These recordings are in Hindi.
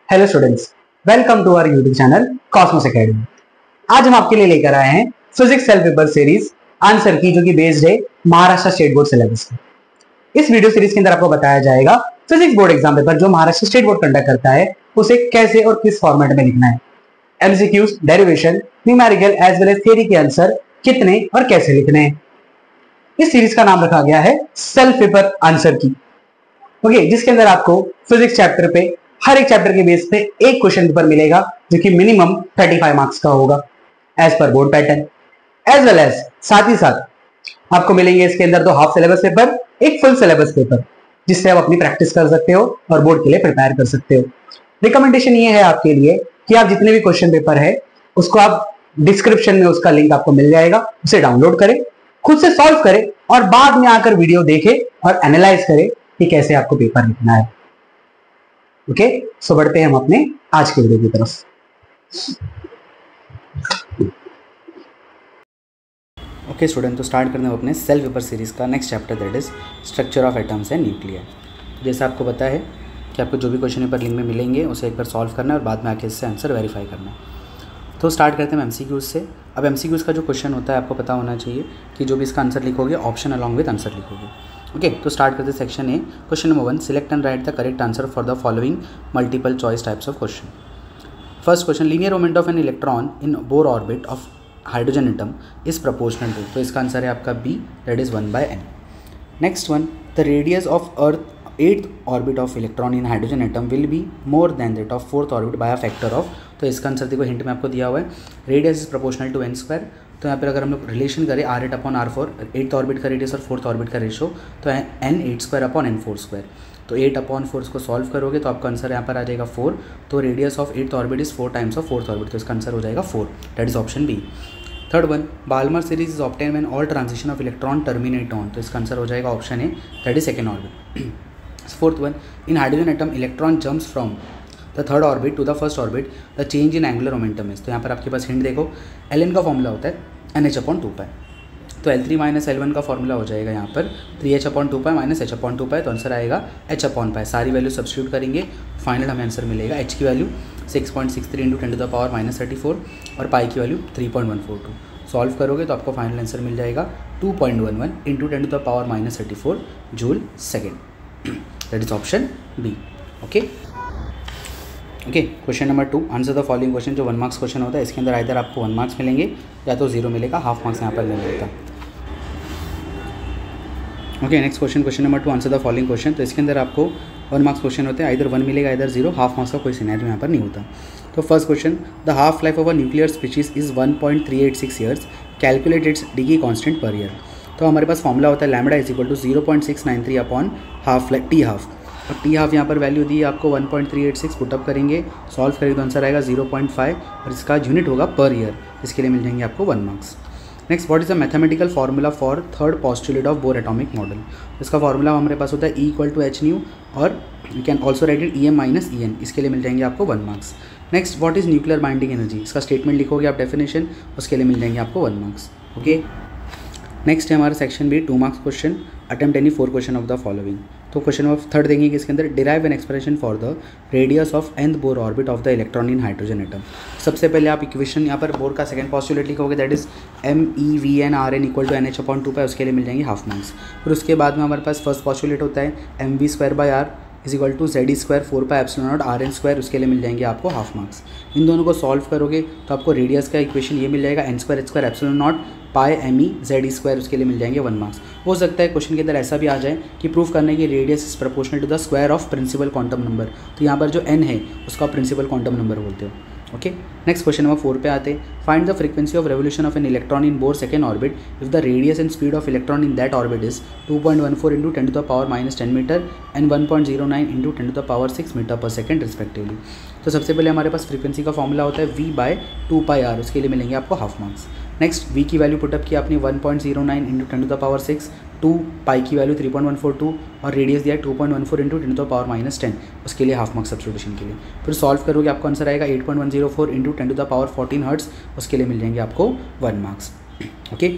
Hello students, welcome to our YouTube channel Cosmos Academy. आज हम आपके लिए लेकर आए हैं physics self paper series answer key, जो कि बेस्ड है महाराष्ट्र स्टेट बोर्ड सिलेबस पे। इस वीडियो सीरीज के अंदर आपको बताया जाएगा फिजिक्स बोर्ड एग्जाम पेपर जो महाराष्ट्र स्टेट बोर्ड कंडक्ट करता है उसे कैसे और किस फॉर्मेट में लिखना है। MCQs, derivation, numerical as well as theory के आंसर कितने और कैसे लिखने हैं। इस सीरीज का नाम रखा गया है सेल्फ पेपर आंसर की, जिसके अंदर आपको फिजिक्स चैप्टर पे हर एक चैप्टर के बेस पे एक क्वेश्चन पेपर मिलेगा जो कि मिनिमम 35 मार्क्स का होगा as per board pattern. As well as साथ ही साथ आपको मिलेंगे इसके अंदर 2 हाफ सिलेबस पेपर, एक फुल सिलेबस पेपर, जिससे आप अपनी प्रैक्टिस कर सकते हो और बोर्ड के लिए प्रिपेयर कर सकते हो। रिकमेंडेशन ये है आपके लिए कि आप जितने भी क्वेश्चन पेपर है उसको आप डिस्क्रिप्शन में उसका लिंक आपको मिल जाएगा, उसे डाउनलोड करें, खुद से सॉल्व करें और बाद में आकर वीडियो देखें और एनालाइज करें कि कैसे आपको पेपर लिखना है। सो बढ़ते हैं हम अपने आज के वीडियो की तरफ। स्टूडेंट, तो स्टार्ट करते हैं अपने सेल्फ पेपर सीरीज़ का next chapter, that is structure of atoms and nuclear. जैसे आपको पता है कि आपको जो भी क्वेश्चन पेपर लिंक में मिलेंगे उसे एक बार सॉल्व करना है और बाद में आके इससे आंसर वेरीफाई करना है। तो स्टार्ट करते हैं एमसीक्यूज से। अब एमसीक्यूज का जो क्वेश्चन होता है आपको पता होना चाहिए कि जो भी इसका आंसर लिखोगे ऑप्शन अलॉन्ग विद आंसर लिखोगे। तो स्टार्ट करते हैं section A. Question number 1, select and write the correct answer for the following multiple choice types of question. First question, linear moment of an electron in Bohr orbit of hydrogen atom is proportional to, तो इसका आंसर है आपका B, that is 1/n। Next one, the radius of earth 8th orbit of electron in hydrogen atom will be more than that of 4th orbit bye a factor of, तो इसका आंसर देखो हिंट में आपको दिया हुआ है, radius is proportional to n²। तो यहाँ पर अगर हम लोग रिलेशन करें r8/r4, 8th ऑर्बिट का रेडियस और 4th ऑर्बिट का रेशो, तो n 8² तो 8/4 को सॉल्व करोगे तो आपका आंसर यहाँ पर आ जाएगा 4। तो radius of 8th orbit is 4 times of 4th orbit, तो इसका आंसर हो जाएगा 4, that is option B. Third one, Balmer series is obtain when all transition of electron terminate on, तो इसका आंसर हो जाएगा option A, that is second orbit. Fourth one, in hydrogen atom electron jumps from the third orbit to the first orbit, the change in angular momentum is, तो यहाँ पर आपके पास हिंट देखो, Ln का फॉर्मूला होता है NH/2π, तो L3 - L1 का फॉर्मूला हो जाएगा यहाँ पर 3H/2π - H/2π, तो आंसर आएगा H/π। सारी वैल्यू सब्स्टिट्यूट करेंगे, फाइनल हमें आंसर मिलेगा H की वैल्यू 6.63 × 10⁻⁻34 और पाई की वैल्यू 3.142। सॉल्व करोगे तो आपको फाइनल आंसर मिल जाएगा 2.11 × 10⁻⁻34 joule second, that is option B. Okay, question number 2, answer the following question. जो 1 मार्क्स क्वेश्चन होता है इसके अंदर आइदर आपको 1 मार्क्स मिलेंगे या तो 0 मिलेगा, हाफ मार्क्स यहाँ पर नहीं मिलता। Next question number 2, answer the following question. तो इसके अंदर आपको 1 मार्क्स क्वेश्चन होते हैं, आइदर 1 मिलेगा आइदर 0, हाफ मार्क्स का कोई सिनेरियो यहाँ पर नहीं होता। तो first question, the half life of a nuclear species is 1.386 years, calculate its degree constant per year. तो हमारे पास फॉर्मूला होता है लैम्बडा इज इक्वल टू 0.693/हाफ टी हाफ, और टी हाफ यहाँ पर वैल्यू दी है आपको 1.386, पुटअप करेंगे, सॉल्व करेंगे तो आंसर आएगा 0.5 और इसका यूनिट होगा पर ईयर, इसके लिए मिल जाएंगे आपको 1 marks. Next, what is the mathematical formula for third postulate of Bohr atomic model. इसका फार्मूला हमारे पास होता है E = h/nu और you can also right it Em - En, इसके लिए मिल जाएंगे आपको 1 marks. Next, what is nuclear binding energy, इसका स्टेटमेंट लिखोगे आप डेफिनेशन, उसके लिए मिल जाएंगे आपको 1 मार्क्स। ओके, नेक्स्ट है हमारा section B, 2 marks question, attempt any 4 question of the following. तो क्वेश्चन नंबर 3 देंगे कि इसके अंदर derive an expression for the radius of nth Bohr orbit of the electron in hydrogen atom. सबसे पहले आप इक्वेशन यहाँ पर बोर का सेकंड पोस्टुलेट लिखोगे, दैट इज MEVnRn = NH/2π, उसके लिए मिल जाएंगे हाफ मार्क्स। फिर उसके बाद में हमारे पास फर्स्ट पोस्टुलेट होता है mv²/r = Ze² 4πε0 Rn², उसके लिए मिल जाएंगे आपको हाफ मार्क्स। इन दोनों को सॉल्व करोगे तो आपको रेडियस का इक्वेशन ये मिल जाएगा n²h² ε0 πme(Ze²), उसके लिए मिल जाएंगे 1 मार्क्स। हो सकता है क्वेश्चन के अंदर ऐसा भी आ जाए कि प्रूफ करना है कि radius is proportional to the square of principal quantum number, तो यहाँ पर जो n है उसका प्रिंसिपल क्वांटम नंबर बोलते हो। ओके, नेक्स्ट क्वेश्चन नंबर 4 पे आते हैं, find the frequency of revolution of an electron in Bohr second orbit if the radius and speed of electron in that orbit is 2.14 × 10⁻−10 metre and 1.09 × 10⁻6 metre per second respectively. तो सबसे पहले हमारे पास फ्रीक्वेंसी का फॉर्मूला होता है V/2πr, उसके लिए मिलेंगे आपको हाफ मार्क्स। नेक्स्ट, V की वैल्यू पुटअप की आपने 1.09 × 10⁻6, 2 पाई की वैल्यू 3.142 और रेडियस दिया 2.14 × 10⁻10, उसके लिए हाफ मार्क्स सब्स्टिट्यूशन के लिए। फिर सॉल्व करोगे आपको आंसर आएगा 8.104 × 10⁻14 हर्ट्ज, उसके लिए मिल जाएंगे आपको 1 marks. Okay,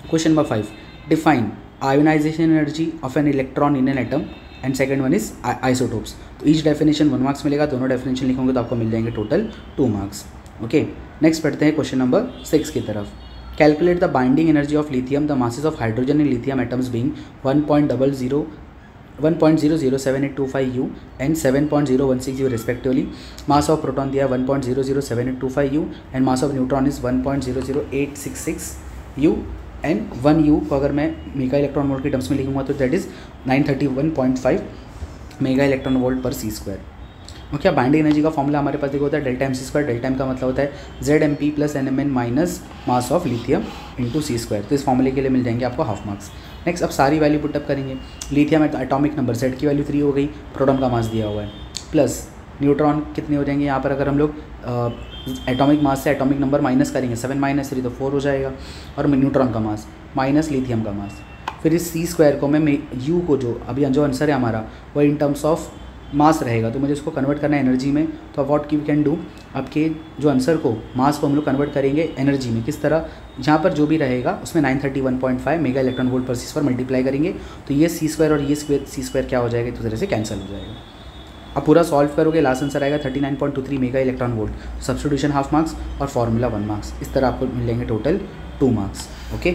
question number 5, define ionization energy of an electron in an atom and second one is isotopes. तो ईच डेफिनेशन 1 मार्क्स मिलेगा, दोनों डेफिनेशन लिखोगे तो आपको मिल जाएंगे टोटल 2 मार्क्स। ओके, नेक्स्ट पढ़ते हैं क्वेश्चन नंबर 6 की तरफ। Calculate the binding energy of lithium, the masses of hydrogen in lithium atoms being 1.007825 U and 7.016 U respectively. Mass of proton दिया 1.007825 U and mass of neutron is 1.00866 U and 1 U को अगर मैं मेगा इलेक्ट्रॉन वोल्ट के टर्म्स में लिखूंगा तो that is 931.5 mega electron volt per C square. Okay, binding energy का फॉर्मूला हमारे पास देखो होता है delta M C square. Delta M का मतलब होता है ZMP plus NMN minus mass of lithium into C square. तो इस फॉर्मूले के लिए मिल जाएंगे आपको हाफ मार्क्स। नेक्स्ट अब सारी वैल्यू पुटअप करेंगे। लिथियम एटॉमिक नंबर Z की वैल्यू 3 हो गई, प्रोटॉन का मास दिया हुआ है, प्लस न्यूट्रॉन कितने हो जाएंगे यहाँ पर अगर हम लोग एटॉमिक मास से एटॉमिक नंबर माइनस करेंगे 7 - 3 तो 4 हो जाएगा, और न्यूट्रॉन का मास माइनस लिथियम का मास। फिर इस सी स्क्वायर को मैं यू को जो अभी जो आंसर है हमारा वो इन टर्म्स ऑफ मास रहेगा, तो मुझे उसको कन्वर्ट करना है एनर्जी में। तो व्हाट वी कैन डू, आपके जो आंसर को मास को हम लोग कन्वर्ट करेंगे एनर्जी में। किस तरह, जहाँ पर जो भी रहेगा उसमें 931.5 mega electron volt per C square multiply करेंगे तो ये सी स्क्वायर और ये सी स्क्वायर क्या हो जाएगा, एक दूसरे से कैंसिल हो जाएगा। अब पूरा सॉल्व करोगे, लास्ट आंसर आएगा 39.23 mega electron volt. Substitution half marks और फॉर्मूला 1 मार्क्स। इस तरह आपको मिलेंगे total 2 marks. Okay,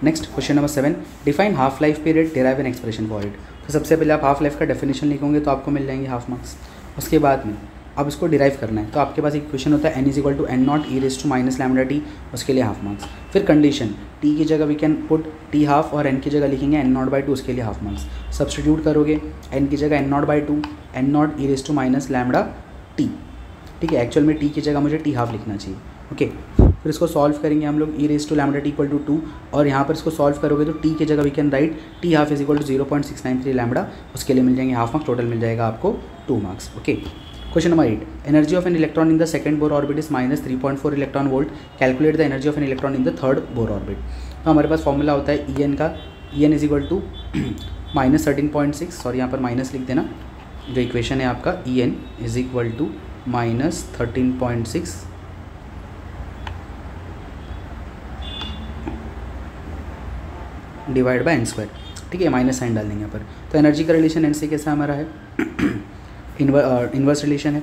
next question number 7, define half life period, derive an expression for it. तो सबसे पहले आप हाफ लाइफ का डेफिनेशन लिखोगे तो आपको मिल जाएंगे हाफ मार्क्स। उसके बाद में अब इसको डिराइव करना है, तो आपके पास एक क्वेश्चन होता है n = n0 e raised to -λt, उसके लिए हाफ मार्क्स। फिर कंडीशन t की जगह we can put t half और n की जगह लिखेंगे n0/2, उसके लिए हाफ मार्क्स। सब्स्टिट्यूट करोगे n की जगह n0/2, n0 e raised to -λt। ठीक है, एक्चुअल में t की जगह मुझे t हाफ लिखना चाहिए। ओके, फिर इसको सॉल्व करेंगे हम लोग e raised to λt = 2, और यहाँ पर इसको सॉल्व करोगे तो t की जगह we can write t half = 0.693 lambda, उसके लिए मिल जाएंगे हाफ मार्क्स। टोटल मिल जाएगा आपको 2 marks. Okay, question number 8, energy of an electron in the second Bohr orbit is -3.4 electron volt, calculate the energy of an electron in the third Bohr orbit. तो हमारे पास फॉर्मूला होता है En का, En = -13.6, सॉरी यहाँ पर माइनस लिख देना, जो इक्वेशन है आपका En = -13.6 divide by n square. ठीक है, माइनस साइन डाल देंगे यहाँ पर। तो एनर्जी का रिलेशन n से कैसा हमारा है, इन्वर्स रिलेशन है।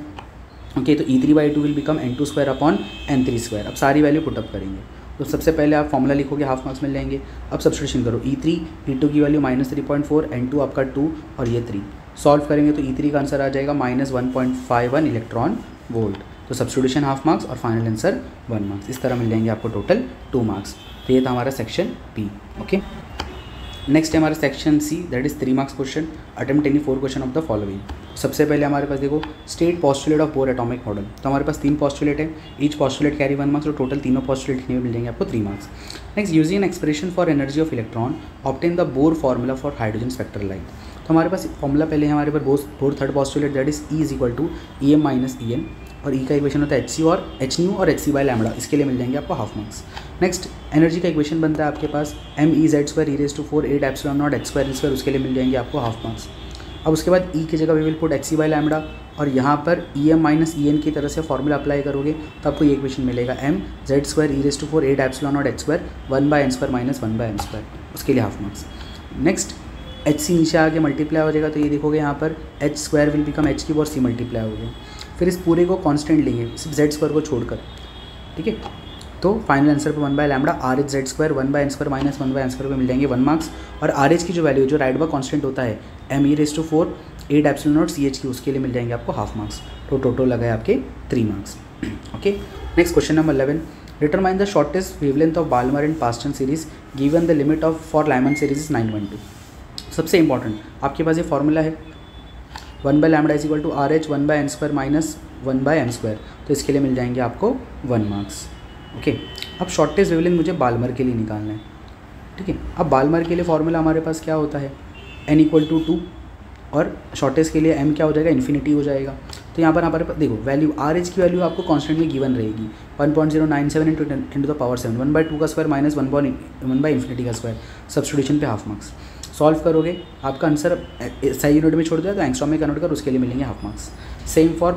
ओके, तो E3/2 will become n2² upon n3²। अब सारी वैल्यू पुटअप करेंगे, तो सबसे पहले आप फॉर्मूला लिखोगे, हाफ मार्क्स मिल जाएंगे। अब सब्स्टिट्यूशन करो, E3 E2 की वैल्यू -3.4, n2 आपका 2 और ये 3 सॉल्व करेंगे तो E3 का आंसर आ जाएगा -1.51 इलेक्ट्रॉन वोल्ट। तो सब्स्टिट्यूशन हाफ मार्क्स और फाइनल आंसर 1 मार्क्स। इस तरह मिल जाएंगे आपको टोटल 2 मार्क्स। तो ये था हमारा सेक्शन बी। ओके, नेक्स्ट है हमारा section C, that is 3 marks question, attempt any 4 question of the following. सबसे पहले हमारे पास देखो, state postulate of Bohr atomic model. तो हमारे पास 3 पोस्टुलेट है, ईच पोस्टुलेट कैरी 1 मार्क्स, तो टोटल तीनों पोस्टुलेट लिखने में मिल जाएंगे आपको 3 marks. Next, using an expression for energy of electron obtain the Bohr formula for hydrogen spectral light. तो हमारे पास फॉर्मूला पहले हमारे पास Bohr third postulate, that is E = EM - EN, और E का इक्वेशन होता है HC और Hν और HC/λ, इसके लिए मिल जाएंगे आपको हाफ मार्क्स। नेक्स्ट, एनर्जी का इक्वेशन बनता है आपके पास mEz² e raised to 4 8 ε0 h², उसके लिए मिल जाएंगे आपको हाफ मार्क्स। अब उसके बाद E की जगह वी विल पुट HC/λ, और यहाँ पर EM - EN की तरह से फॉर्मूला अप्लाई करोगे तो आपको ये इक्वेशन मिलेगा mZ² e raised to 4 8 ε0 h², 1/n² - 1/m², उसके लिए हाफ मार्क्स। नेक्स्ट, HC नीचे आगे मल्टीप्लाई हो जाएगा, तो ये देखोगे यहाँ पर h² विल बिकम h³ और C मल्टीप्लाई हो गया। फिर इस पूरे को कांस्टेंट लेंगे सिर्फ Z² को छोड़कर। ठीक है, तो फाइनल आंसर पे 1/λ RH² 1/n² - 1/m² पे मिल जाएंगे 1 मार्क्स। और RH की जो वैल्यू जो राइट बाय कांस्टेंट होता है me raised to 4 8 ε0 CH, उसके लिए मिल जाएंगे आपको हाफ मार्क्स। तो टोटल लगा है आपके 3 marks. Okay, next question number 11, determine the shortest wavelength of Balmer and Paschen series given the limit of for Lyman series is 912। सबसे इंपॉर्टेंट आपके पास ये फॉर्मूला है 1/λ = RH 1/n² - 1/m², तो इसके लिए मिल जाएंगे आपको 1 मार्क्स। ओके, अब शॉर्टेस्ट वेवलेंथ मुझे बाल्मर के लिए निकालना है। ठीक है, अब बाल्मर के लिए फॉर्मूला हमारे पास क्या होता है, n = 2, और शॉर्टेस्ट के लिए m क्या हो जाएगा, इन्फिनिटी हो जाएगा। तो यहाँ पर हमारे पास देखो वैल्यू RH की वैल्यू आपको कांस्टेंट में गिवन रहेगी 1.097 × 10⁻⁷ 1/2 का स्क्वायर माइनस 1/∞² सब्स्टिट्यूशन पे हाफ मार्क्स। सॉल्व करोगे आपका आंसर SI यूनिट में छोड़ दिया तो एंगस्ट्रॉम में कन्वर्ट कर, उसके लिए मिलेंगे half marks. Same for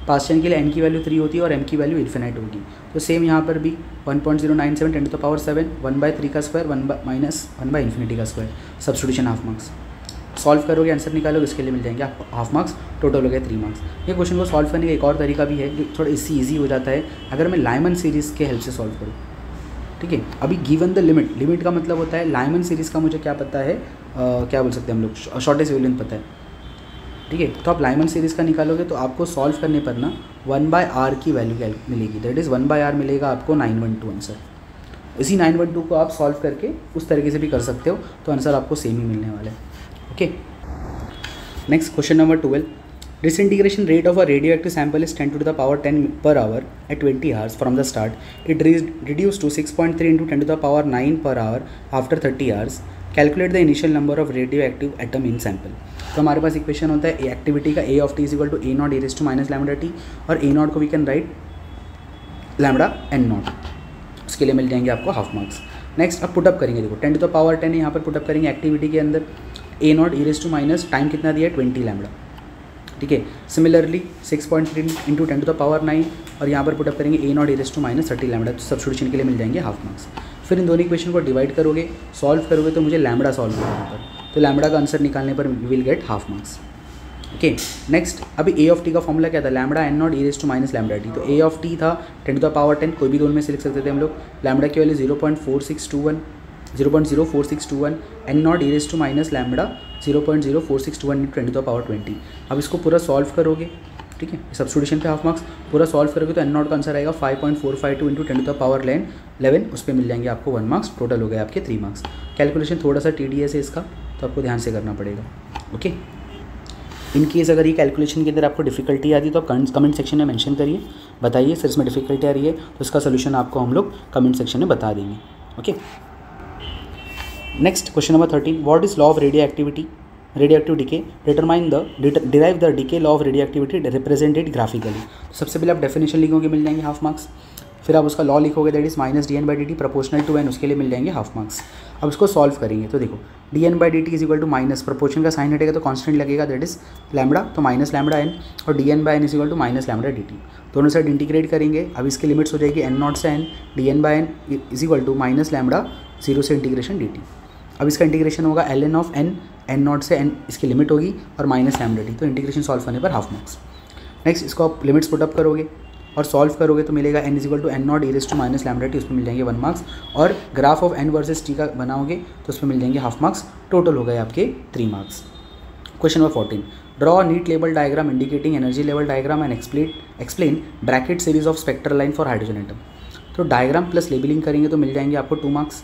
Paschen के लिए n की वैल्यू 3 होती है और m की वैल्यू इन्फिनाइट होगी। तो सेम यहाँ पर भी 1.097 × 10⁻⁷ 1/3 का square 1/∞² substitution half marks. Solve करोगे आंसर निकालोगे, इसके लिए मिल जाएंगे आपको हाफ मार्क्स, टोटल हो गया 3 मार्क्स। ये क्वेश्चन को सॉल्व करने का एक और तरीका भी है जो थोड़ा इससे ईजी हो जाता है अगर मैं लाइमन सीरीज़ के हेल्प से सॉल्व करूँ। ठीक है, अभी गिवन द लिमिट, लिमिट का मतलब होता है लाइमन सीरीज़ का मुझे क्या पता है, क्या बोल सकते हैं हम लोग, शॉर्टेस्ट वेवलेंथ पता है। ठीक है, तो आप लाइमन सीरीज़ का निकालोगे तो आपको सॉल्व करने पर ना 1/r की वैल्यू मिलेगी, दैट इज़ 1/r मिलेगा आपको 912 आंसर। इसी 912 को आप सॉल्व करके उस तरीके से भी कर सकते हो, तो आंसर आपको सेम ही मिलने वाला है। Okay, next question number 12, disintegration rate of a radioactive sample is 10 to the power 10 per hour at 20 hours from the start. It reduced to 6.3 into 10 to the power 9 per hour after 30 hours. Calculate the initial number of radioactive atom in sample. तो हमारे पास इक्वेशन होता है एक्टिविटी का a of t is equal to a naught e raise to minus lambda t, और a नॉट को we can write lambda n naught, उसके लिए मिल जाएंगे आपको हाफ मार्क्स। नेक्स्ट अब पुटअप करेंगे, देखो 10 टू द पावर 10 यहाँ पर पुटअप करेंगे एक्टिविटी के अंदर, a naught e raise to minus time कितना दिया है 20 लैम्डा। ठीक है, similarly 6.3 into 10 to the power 9 और यहाँ पर पुटअप करेंगे a naught e raise to minus 30 lambda, तो सब्स्टिट्यूशन के लिए मिल जाएंगे हाफ मार्क्स। फिर इन दोनों इक्वेशन को डिवाइड करोगे, सॉल्व करोगे तो मुझे लैम्डा सॉल्व करने पर, तो लैम्डा का आंसर निकालने पर will get half marks. Okay, next अभी a ऑफ t का फॉर्मूला क्या था, lambda n naught e raise to minus lambda t, तो a ऑफ t था 10 टू द पावर 10, कोई भी दोनों में से लिख सकते थे हम लोग। लैम्डा की value 0.4621 n naught e raise to minus lambda 0.04621 into 10 to the power 20। अब इसको पूरा सॉल्व करोगे, ठीक है, सब्स्टिट्यूशन पे हाफ मार्क्स, पूरा सॉल्व करोगे तो n नॉट का आंसर आएगा 5.452 इंटू 10 टू द पावर 11, उस पर मिल जाएंगे आपको 1 मार्क्स, टोटल हो गए आपके 3 मार्क्स। कैलकुलेशन थोड़ा सा TDS है इसका, तो आपको ध्यान से करना पड़ेगा। ओके, इन केस अगर ये कैलकुलेशन के अंदर आपको डिफिकल्टी आती है तो आप कमेंट सेक्शन में मेंशन करिए, बताइए सर इसमें डिफिकल्टी आ रही है, तो इसका सोल्यूशन आपको हम लोग कमेंट सेक्शन में बता देंगे। Okay, next question number 13, what is law of radioactive decay, derive the decay law of radioactivity, represent it graphically। तो सबसे पहले आप डेफिनेशन लिखोगे, मिल जाएंगे हाफ मार्क्स। फिर आप उसका लॉ लिखोगे, that is -dn/dt proportional to n, उसके लिए मिल जाएंगे हाफ मार्क्स। अब इसको सॉल्व करेंगे तो देखो dn/dt is equal to minus, proportion का साइन हटेगा तो कांस्टेंट लगेगा, दैट इज लैम्डा, तो माइनस लैम्डा n, और dn/n is equal to minus lambda dt, दोनों साइड इंटीग्रेट करेंगे। अब इसकी लिमिट्स हो जाएगी n नॉट से n, dn/n is equal to minus lambda 0 से इंटीग्रेशन dt। अब इसका इंटीग्रेशन होगा ln of n, n naught से n इसकी लिमिट होगी, और माइनस लैम्डा टी, तो इंटीग्रेशन सॉल्व करने पर हाफ मार्क्स। नेक्स्ट इसको आप लिमिट्स पुटअप करोगे और सॉल्व करोगे तो मिलेगा n is equal to n naught e raise to minus lambda T, उस पर मिल जाएंगे 1 मार्क्स, और graph of n versus t का बनाओगे तो उस पर मिल जाएंगे हाफ मार्क्स, टोटल हो गए आपके 3 marks. Question number 14, draw NEET label diagram indicating energy level diagram and explain Brackett series of spectral line for hydrogen atom. तो डायग्राम प्लस लेबलिंग करेंगे तो मिल जाएंगे आपको 2 मार्क्स,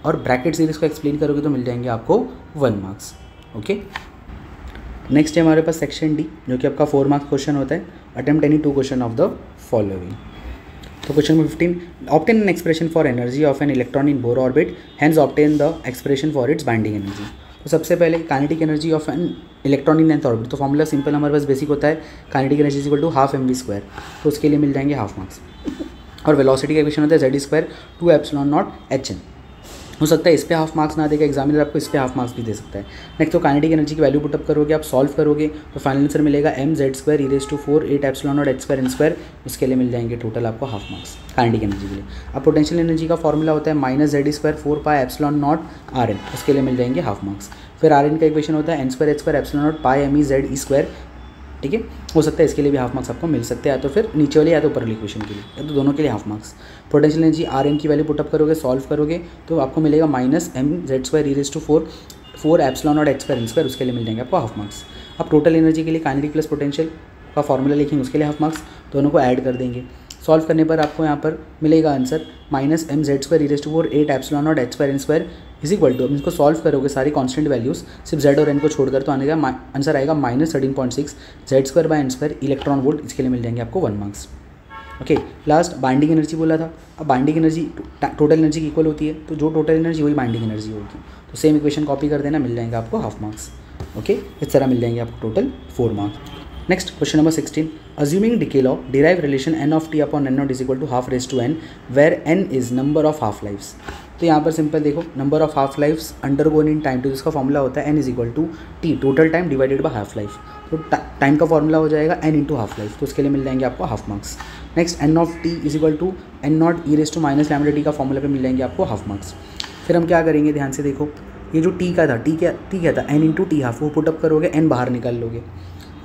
और ब्रैकेट सीरीज को एक्सप्लेन करोगे तो मिल जाएंगे आपको 1 मार्क्स। ओके, नेक्स्ट है हमारे पास सेक्शन डी, जो कि आपका 4 मार्क्स क्वेश्चन होता है, attempt any 2 question of the following. तो question number 15, obtain an expression for energy of an electron in Bohr orbit, hence obtain the expression for its binding energy. तो सबसे पहले kinetic energy of an electron in nth orbit, तो फॉर्मूला सिंपल हमारे पास बेसिक होता है, kinetic energy is equal to half mv², तो उसके लिए मिल जाएंगे हाफ मार्क्स। और वेलोसिटी का इक्वेशन होता है z² 2ε0hn। हो सकता है इस पे हाफ मार्क्स ना देगा एग्जामिनर, आपको इस पे हाफ मार्क्स भी दे सकता है। नेक्स्ट तो काइनेटिक एनर्जी की वैल्यू पुटअप करोगे, आप सॉल्व करोगे तो फाइनल आंसर मिलेगा mz² e raise to 4 8ε0h²n², उसके लिए मिल जाएंगे टोटल आपको हाफ मार्क्स काइनेटिक एनर्जी के लिए। अब पोटेंशियल एनर्जी का फॉर्मूला होता है -z² 4πε0Rn, उसके लिए मिल जाएंगे हाफ मार्क्स। फिर Rn का इक्वेशन होता है n²h² ε0πme/e², ठीक है, हो सकता है इसके लिए भी हाफ मार्क्स आपको मिल सकते हैं, या तो फिर नीचे वाले या तो ऊपर वाले इक्वेशन के लिए, या तो दोनों के लिए half marks. Potential energy Rn की वैल्यू पुटअप करोगे, सॉल्व करोगे तो आपको मिलेगा -mz² e raise to 4ε0h²n², उसके लिए मिल जाएंगे आपको हाफ मार्क्स। अब टोटल एनर्जी के लिए काइनेटिक प्लस पोटेंशियल का फॉर्मूला लिखेंगे, उसके लिए हाफ मार्क्स, दोनों को ऐड कर देंगे। सॉल्व करने पर आपको यहाँ पर मिलेगा answer -mz² e raise to 4 8ε0h²n² is equal to, अब इसको सॉल्व करोगे सारी कांस्टेंट वैल्यूज़ सिर्फ z और n को छोड़कर, तो आने का आंसर आएगा -13.6 z²/n² इलेक्ट्रॉन वोल्ट, इसके लिए मिल जाएंगे आपको 1 marks. Okay, last binding energy बोला था। अब बाइंडिंग एनर्जी टोटल एनर्जी की इक्वल होती है, तो जो टोटल एनर्जी वही बाइंडिंग एनर्जी होगी, तो सेम इक्वेशन कॉपी कर देना, मिल जाएंगे आपको हाफ मार्क्स। ओके, इस तरह मिल जाएंगे आपको total 4 marks. Next question number 16, assuming decay law derive relation n of t upon n naught is equal to half raise to n, where n is number of half lifes. तो यहाँ पर सिंपल देखो, number of half lifes undergone in time, तो जिसका फॉर्मूला होता है n is equal to t total time divided by half life, तो टाइम का फॉर्मूला हो जाएगा n इंटू हाफ लाइफ, तो उसके लिए मिल जाएंगे आपको half marks. Next n of t is equal to n naught e raise to minus lambda t का फॉर्मूला पे मिल जाएंगे आपको हाफ मार्क्स। फिर हम क्या करेंगे, ध्यान से देखो, ये जो टी का था, टी क्या था, n इंटू टी हाफ, वो पुटअप करोगे, n बाहर निकाल लोगे।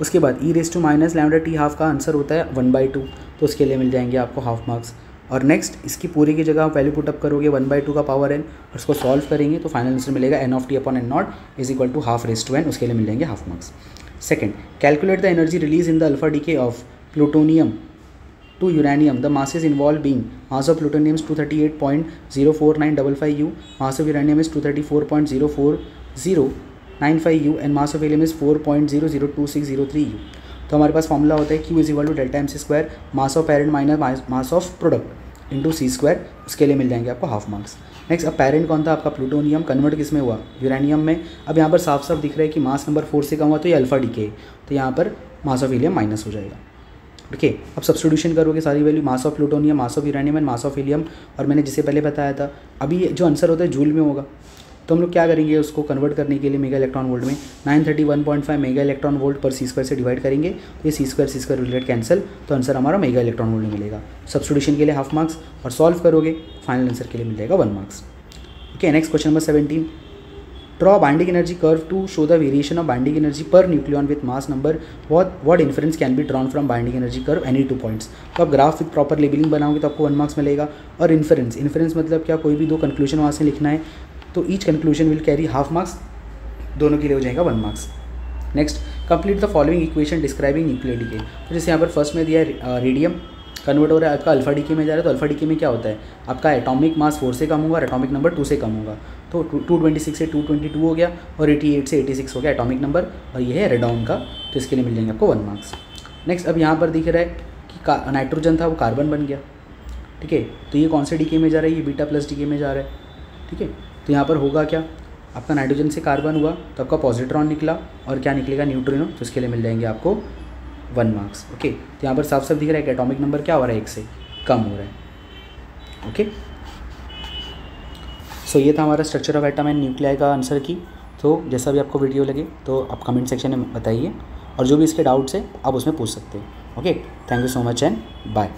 उसके बाद e raise to minus lambda T half का आंसर होता है 1/2, तो उसके लिए मिल जाएंगे आपको हाफ मार्क्स। और नेक्स्ट इसकी पूरी की जगह वैल्यू पुटअप करोगे 1/2 का पावर n, और उसको सॉल्व करेंगे तो फाइनल आंसर मिलेगा n of T upon n naught is equal to half raise to n, उसके लिए मिल जाएंगे half marks. Second, calculate the energy release in the alpha decay of plutonium to uranium. The masses involved being mass of plutonium is 238.04955 U, mass of uranium is 234.04095 U and mass of helium is 4.002603 U. तो हमारे पास फॉर्मूला होता है Q is equal to delta MC square mass of parent minus mass of product into C square, उसके लिए मिल जाएंगे आपको हाफ मार्क्स। नेक्स्ट, अब पेरेंट कौन था आपका, प्लूटोनियम, कन्वर्ट किस में हुआ, यूरेनियम में। अब यहाँ पर साफ साफ दिख रहा है कि मास नंबर 4 से कम हुआ तो ये अल्फा डीके, तो यहाँ पर मास ऑफ हीलियम माइनस हो जाएगा। ओके, अब सब्स्टिट्यूशन करोगे सारी value, mass of plutonium, mass of uranium and mass of helium, और मैंने जिसे पहले बताया था अभी ये जो आंसर होता है जूल में होगा, तो हम लोग क्या करेंगे उसको कन्वर्ट करने के लिए मेगा इलेक्ट्रॉन वोल्ट में 931.5 mega electron volt per C square से डिवाइड करेंगे, तो ये सी स्क्वायर रिलेटेड कैंसिल, तो आंसर हमारा मेगा इलेक्ट्रॉन वोल्ट में मिलेगा। सब्स्टिट्यूशन के लिए हाफ मार्क्स और सॉल्व करोगे फाइनल आंसर के लिए मिल जाएगा 1 marks. Okay, next question number 17, draw binding energy curve to show the variation of binding energy per nucleon with mass number, what inference can be drawn from binding energy curve any 2 points. तो आप ग्राफ विथ प्रॉपर लेबलिंग बनाओगे तो आपको 1 मार्क्स मिलेगा। और इन्फरेंस मतलब क्या, कोई भी 2 कंक्लूजन वहाँ से लिखना है, तो each conclusion will carry half marks, दोनों के लिए हो जाएगा 1 marks. Next, complete the following equation describing nuclear decay. तो जैसे यहाँ पर फर्स्ट में दिया है रेडियम कन्वर्ट हो रहा है आपका अल्फा डीके में जा रहा है, तो अल्फा डीके में क्या होता है आपका एटॉमिक मास 4 से कम होगा और एटॉमिक नंबर 2 से कम होगा, तो 226 से 222 हो गया और 88 से 86 हो गया एटॉमिक नंबर, और ये है रेडॉन का, तो इसके लिए मिल जाएंगे आपको 1 मार्क्स। नेक्स्ट, अब यहाँ पर दिख रहा है कि नाइट्रोजन था वो कार्बन बन गया, ठीक है, तो ये कौन से डीके में जा रहा है, ये बीटा प्लस डीके में जा रहा है, ठीक है। तो यहाँ पर होगा क्या, आपका नाइट्रोजन से कार्बन हुआ तो आपका पॉजिट्रॉन निकला और क्या निकलेगा, न्यूट्रिनो, तो इसके लिए मिल जाएंगे आपको 1 मार्क्स। ओके, तो यहाँ पर साफ साफ दिख रहा है कि एटॉमिक नंबर क्या हो रहा है, 1 से कम हो रहा है। ओके, सो ये था हमारा structure of atom and nuclei का आंसर की। तो जैसा भी आपको वीडियो लगे तो आप कमेंट सेक्शन में बताइए, और जो भी इसके डाउट्स है आप उसमें पूछ सकते हैं। Okay, thank you so much and bye.